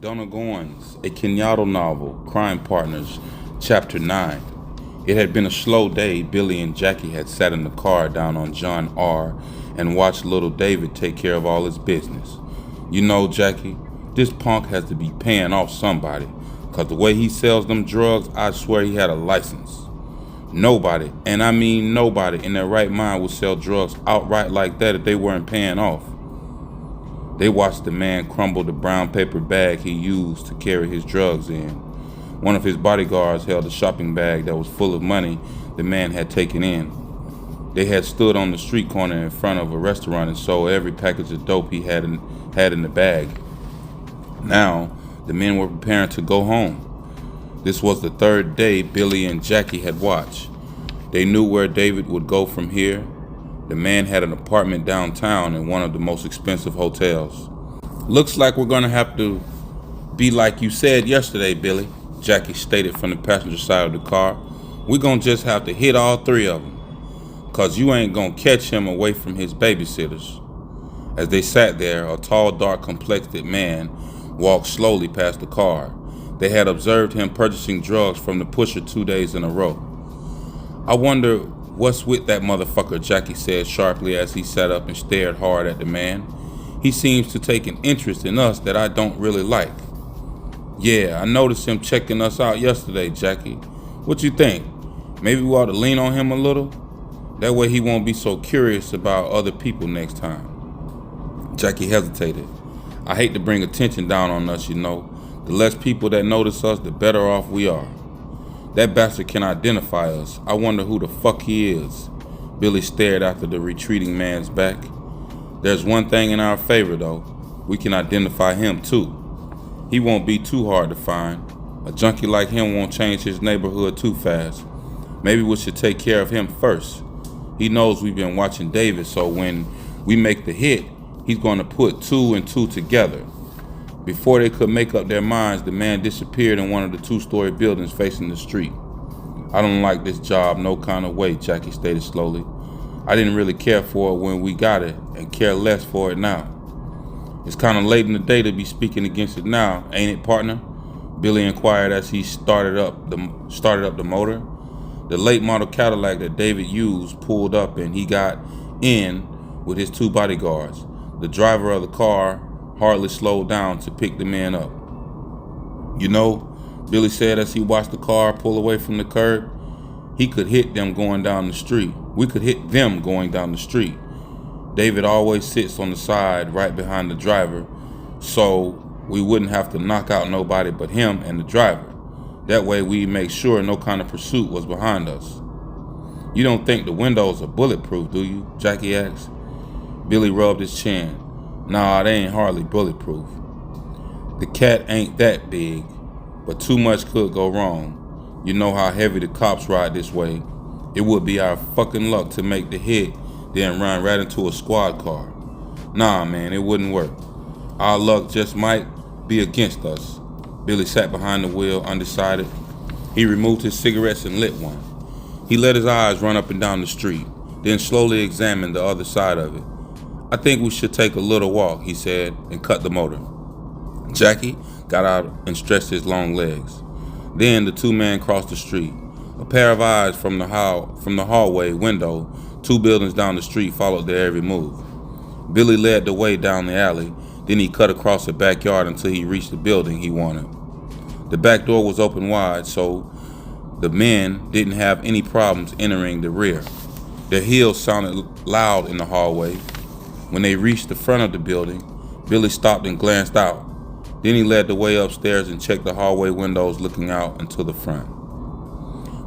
Donna Goines, a Kenyatta novel, Crime Partners, Chapter 9. It had been a slow day. Billy and Jackie had sat in the car down on John R. and watched little David take care of all his business. You know, Jackie, this punk has to be paying off somebody, 'cause the way he sells them drugs, I swear he had a license. Nobody, and I mean nobody, in their right mind would sell drugs outright like that if they weren't paying off. They watched the man crumble the brown paper bag he used to carry his drugs in. One of his bodyguards held a shopping bag that was full of money the man had taken in. They had stood on the street corner in front of a restaurant and sold every package of dope he had in the bag. Now, the men were preparing to go home. This was the third day Billy and Jackie had watched. They knew where David would go from here. The man had an apartment downtown in one of the most expensive hotels. "Looks like we're gonna have to be like you said yesterday, Billy," Jackie stated from the passenger side of the car. "We're gonna just have to hit all three of them, 'cause you ain't gonna catch him away from his babysitters." As they sat there, a tall, dark-complected man walked slowly past the car. They had observed him purchasing drugs from the pusher 2 days in a row. "I wonder what's with that motherfucker," Jackie said sharply as he sat up and stared hard at the man. "He seems to take an interest in us that I don't really like." "Yeah, I noticed him checking us out yesterday, Jackie. What you think? Maybe we ought to lean on him a little? That way he won't be so curious about other people next time." Jackie hesitated. "I hate to bring attention down on us, you know. The less people that notice us, the better off we are. That bastard can identify us. I wonder who the fuck he is." Billy stared after the retreating man's back. "There's one thing in our favor, though. We can identify him, too. He won't be too hard to find. A junkie like him won't change his neighborhood too fast. Maybe we should take care of him first. He knows we've been watching David, so when we make the hit, he's going to put two and two together." Before they could make up their minds, the man disappeared in one of the two-story buildings facing the street. "I don't like this job no kind of way," Jackie stated slowly. "I didn't really care for it when we got it and care less for it now. It's kind of late in the day to be speaking against it now, ain't it, partner?" Billy inquired as he started up the motor. The late model Cadillac that David used pulled up and he got in with his two bodyguards. The driver of the car hardly slowed down to pick the men up. "You know," Billy said as he watched the car pull away from the curb, "he could hit them going down the street. We could hit them going down the street. David always sits on the side right behind the driver, so we wouldn't have to knock out nobody but him and the driver. That way we make sure no kind of pursuit was behind us." "You don't think the windows are bulletproof, do you?" Jackie asked. Billy rubbed his chin. "Nah, they ain't hardly bulletproof. The cat ain't that big, but too much could go wrong. You know how heavy the cops ride this way. It would be our fucking luck to make the hit, then run right into a squad car. Nah, man, it wouldn't work. Our luck just might be against us." Billy sat behind the wheel, undecided. He removed his cigarettes and lit one. He let his eyes run up and down the street, then slowly examined the other side of it. "I think we should take a little walk," he said, and cut the motor. Jackie got out and stretched his long legs. Then the two men crossed the street. A pair of eyes from the hallway window 2 buildings down the street followed their every move. Billy led the way down the alley, then he cut across the backyard until he reached the building he wanted. The back door was open wide, so the men didn't have any problems entering the rear. Their heels sounded loud in the hallway. When they reached the front of the building, Billy stopped and glanced out. Then he led the way upstairs and checked the hallway windows looking out into the front.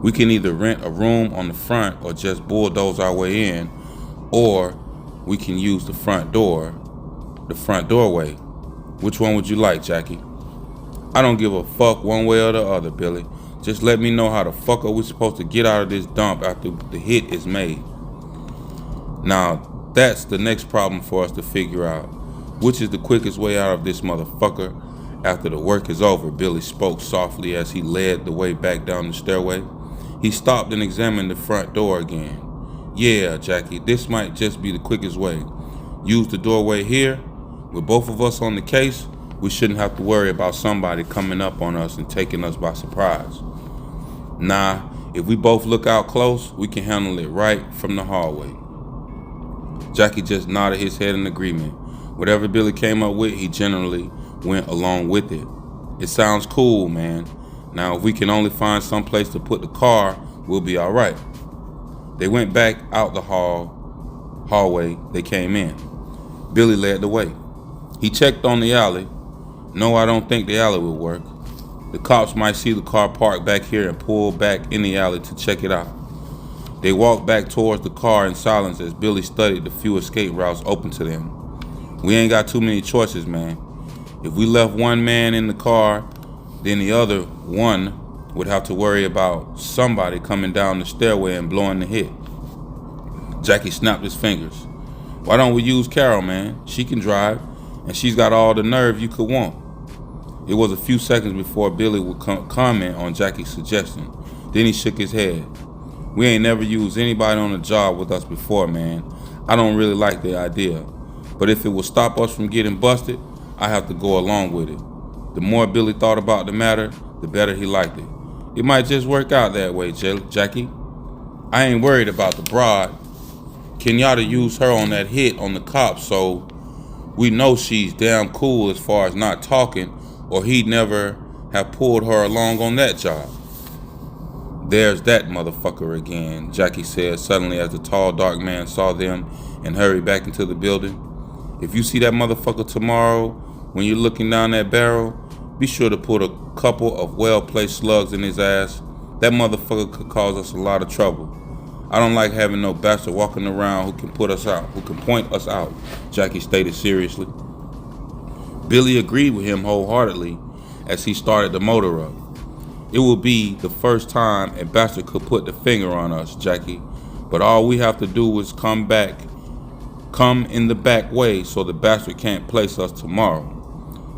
"We can either rent a room on the front or just bulldoze our way in, or we can use the front doorway. Which one would you like, Jackie?" "I don't give a fuck one way or the other, Billy. Just let me know how the fuck are we supposed to get out of this dump after the hit is made." "Now, that's the next problem for us to figure out. Which is the quickest way out of this motherfucker after the work is over?" Billy spoke softly as he led the way back down the stairway. He stopped and examined the front door again. "Yeah, Jackie, this might just be the quickest way. Use the doorway here. With both of us on the case, We shouldn't have to worry about somebody coming up on us and taking us by surprise. Nah, if we both look out close, we can handle it right from the hallway. Jackie just nodded his head in agreement. Whatever Billy came up with, he generally went along with it. It sounds cool, man. Now, if we can only find some place to put the car, we'll be all right. They went back out the hallway they came in. Billy led the way. He checked on the alley. No, I don't think the alley will work. The cops might see the car parked back here and pull back in the alley to check it out. They walked back towards the car in silence as Billy studied the few escape routes open to them. We ain't got too many choices, man. If we left one man in the car, then the other one would have to worry about somebody coming down the stairway and blowing the hit. Jackie snapped his fingers. Why don't we use Carol, man? She can drive, and she's got all the nerve you could want. It was a few seconds before Billy would comment on Jackie's suggestion. Then he shook his head. We ain't never used anybody on a job with us before, man. I don't really like the idea. But if it will stop us from getting busted, I have to go along with it. The more Billy thought about the matter, the better he liked it. It might just work out that way, Jackie. I ain't worried about the broad. Kenyatta used her on that hit on the cops, so we know she's damn cool as far as not talking, or he'd never have pulled her along on that job. There's that motherfucker again, Jackie said suddenly as the tall, dark man saw them and hurried back into the building. If you see that motherfucker tomorrow when you're looking down that barrel, be sure to put a couple of well-placed slugs in his ass. That motherfucker could cause us a lot of trouble. I don't like having no bastard walking around who can point us out, Jackie stated seriously. Billy agreed with him wholeheartedly as he started the motor up. It will be the first time a bastard could put the finger on us, Jackie, but all we have to do is come in the back way so the bastard can't place us tomorrow.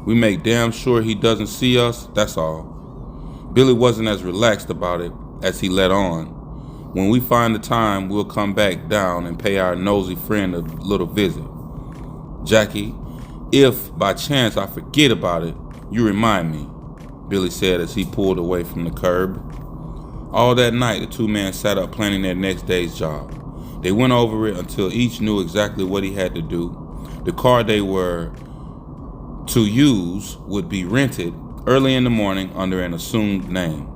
We make damn sure he doesn't see us, that's all. Billy wasn't as relaxed about it as he let on. When we find the time, we'll come back down and pay our nosy friend a little visit. Jackie, if by chance I forget about it, you remind me, Billy said as he pulled away from the curb. All that night, the two men sat up planning their next day's job. They went over it until each knew exactly what he had to do. The car they were to use would be rented early in the morning under an assumed name.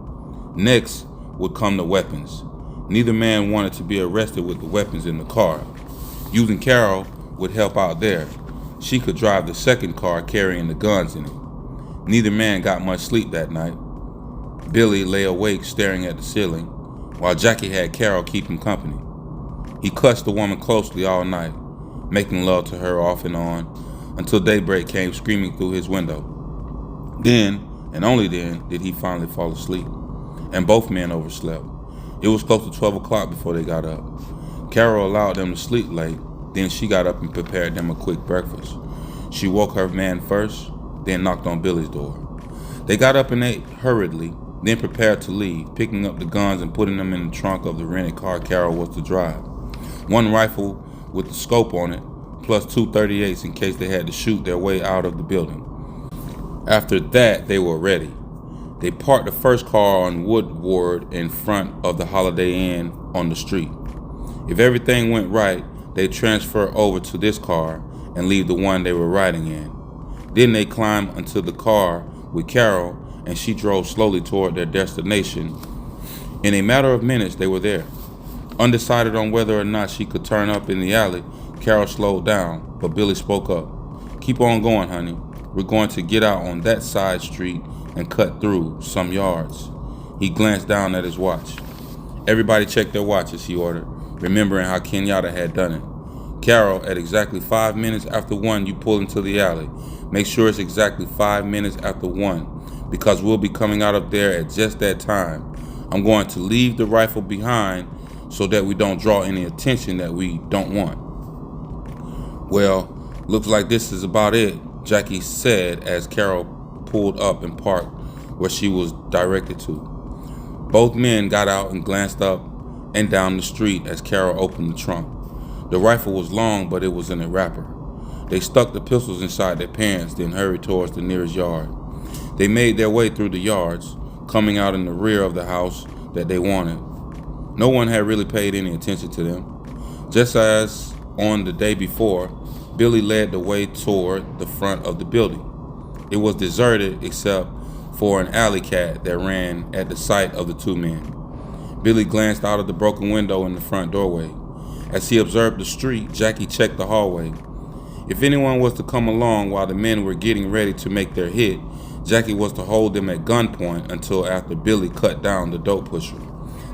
Next would come the weapons. Neither man wanted to be arrested with the weapons in the car. Using Carol would help out there. She could drive the second car carrying the guns in it. Neither man got much sleep that night. Billy lay awake staring at the ceiling, while Jackie had Carol keep him company. He clutched the woman closely all night, making love to her off and on, until daybreak came screaming through his window. Then, and only then, did he finally fall asleep, and both men overslept. It was close to 12 o'clock before they got up. Carol allowed them to sleep late, then she got up and prepared them a quick breakfast. She woke her man first, then knocked on Billy's door. They got up and ate hurriedly, then prepared to leave, picking up the guns and putting them in the trunk of the rented car Carol was to drive. One rifle with the scope on it, plus two .38s in case they had to shoot their way out of the building. After that, they were ready. They parked the first car on Woodward in front of the Holiday Inn on the street. If everything went right, they'd transfer over to this car and leave the one they were riding in. Then they climbed into the car with Carol, and she drove slowly toward their destination. In a matter of minutes, they were there. Undecided on whether or not she could turn up in the alley, Carol slowed down, but Billy spoke up. Keep on going, honey. We're going to get out on that side street and cut through some yards. He glanced down at his watch. Everybody check their watches, he ordered, remembering how Kenyatta had done it. Carol, at exactly 5 minutes after 1, you pull into the alley. Make sure it's exactly 5 minutes after 1, because we'll be coming out of there at just that time. I'm going to leave the rifle behind so that we don't draw any attention that we don't want. Well, looks like this is about it, Jackie said as Carol pulled up and parked where she was directed to. Both men got out and glanced up and down the street as Carol opened the trunk. The rifle was long, but it was in a wrapper. They stuck the pistols inside their pants, then hurried towards the nearest yard. They made their way through the yards, coming out in the rear of the house that they wanted. No one had really paid any attention to them. Just as on the day before, Billy led the way toward the front of the building. It was deserted except for an alley cat that ran at the sight of the two men. Billy glanced out of the broken window in the front doorway. As he observed the street, Jackie checked the hallway. If anyone was to come along while the men were getting ready to make their hit, Jackie was to hold them at gunpoint until after Billy cut down the dope pusher.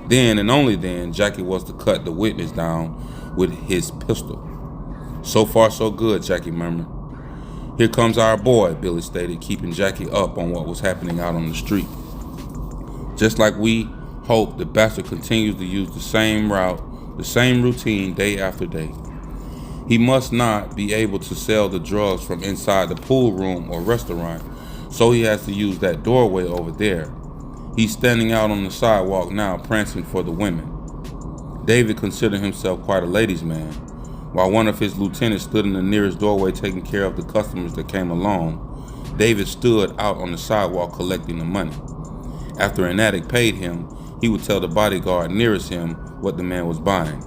Then and only then, Jackie was to cut the witness down with his pistol. So far so good, Jackie murmured. Here comes our boy, Billy stated, keeping Jackie up on what was happening out on the street. Just like we hoped, the bastard continues to use the same route, the same routine day after day. He must not be able to sell the drugs from inside the pool room or restaurant, so he has to use that doorway over there. He's standing out on the sidewalk now, prancing for the women. David considered himself quite a ladies' man. While one of his lieutenants stood in the nearest doorway taking care of the customers that came along, David stood out on the sidewalk collecting the money. After an addict paid him, he would tell the bodyguard nearest him what the man was buying.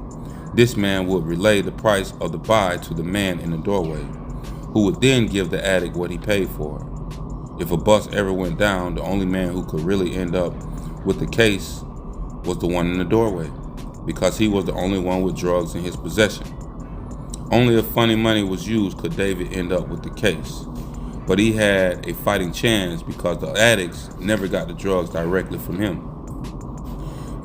This man would relay the price of the buy to the man in the doorway, who would then give the addict what he paid for. If a bust ever went down, the only man who could really end up with the case was the one in the doorway, because he was the only one with drugs in his possession. Only if funny money was used could David end up with the case, but he had a fighting chance because the addicts never got the drugs directly from him.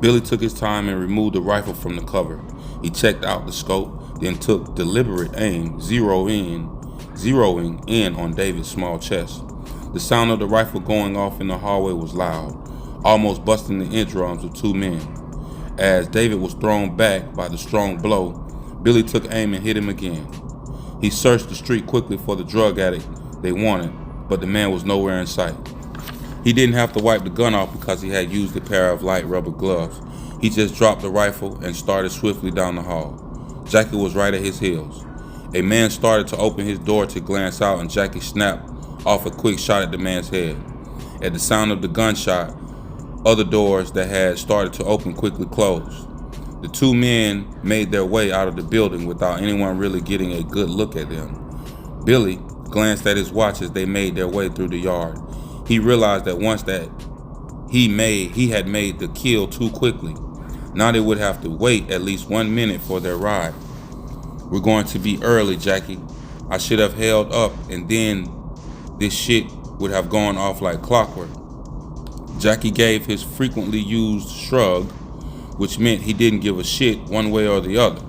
Billy took his time and removed the rifle from the cover. He checked out the scope, then took deliberate aim, zeroing in on David's small chest. The sound of the rifle going off in the hallway was loud, almost busting the eardrums of two men. As David was thrown back by the strong blow, Billy took aim and hit him again. He searched the street quickly for the drug addict they wanted, but the man was nowhere in sight. He didn't have to wipe the gun off because he had used a pair of light rubber gloves. He just dropped the rifle and started swiftly down the hall. Jackie was right at his heels. A man started to open his door to glance out, and Jackie snapped off a quick shot at the man's head. At the sound of the gunshot, other doors that had started to open quickly closed. The two men made their way out of the building without anyone really getting a good look at them. Billy glanced at his watch as they made their way through the yard. He realized that once that he had made the kill too quickly. Now they would have to wait at least 1 minute for their ride. We're going to be early, Jackie. I should have held up, and then this shit would have gone off like clockwork. Jackie gave his frequently used shrug, which meant he didn't give a shit one way or the other.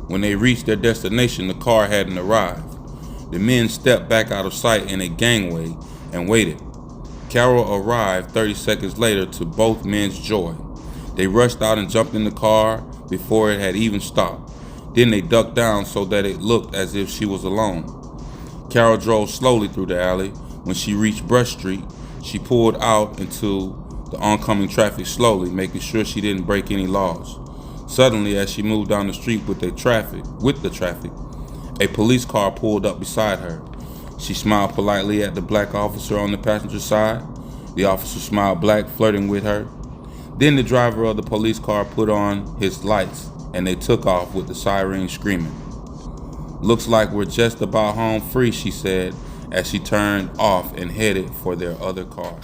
When they reached their destination, the car hadn't arrived. The men stepped back out of sight in a gangway and waited. Carol arrived 30 seconds later, to both men's joy. They rushed out and jumped in the car before it had even stopped. Then they ducked down so that it looked as if she was alone. Carol drove slowly through the alley. When she reached Brush Street, she pulled out into the oncoming traffic slowly, making sure she didn't break any laws. Suddenly, as she moved down the street with the traffic, a police car pulled up beside her. She smiled politely at the black officer on the passenger side. The officer smiled back, flirting with her. Then the driver of the police car put on his lights, and they took off with the siren screaming. Looks like we're just about home free, she said, as she turned off and headed for their other car.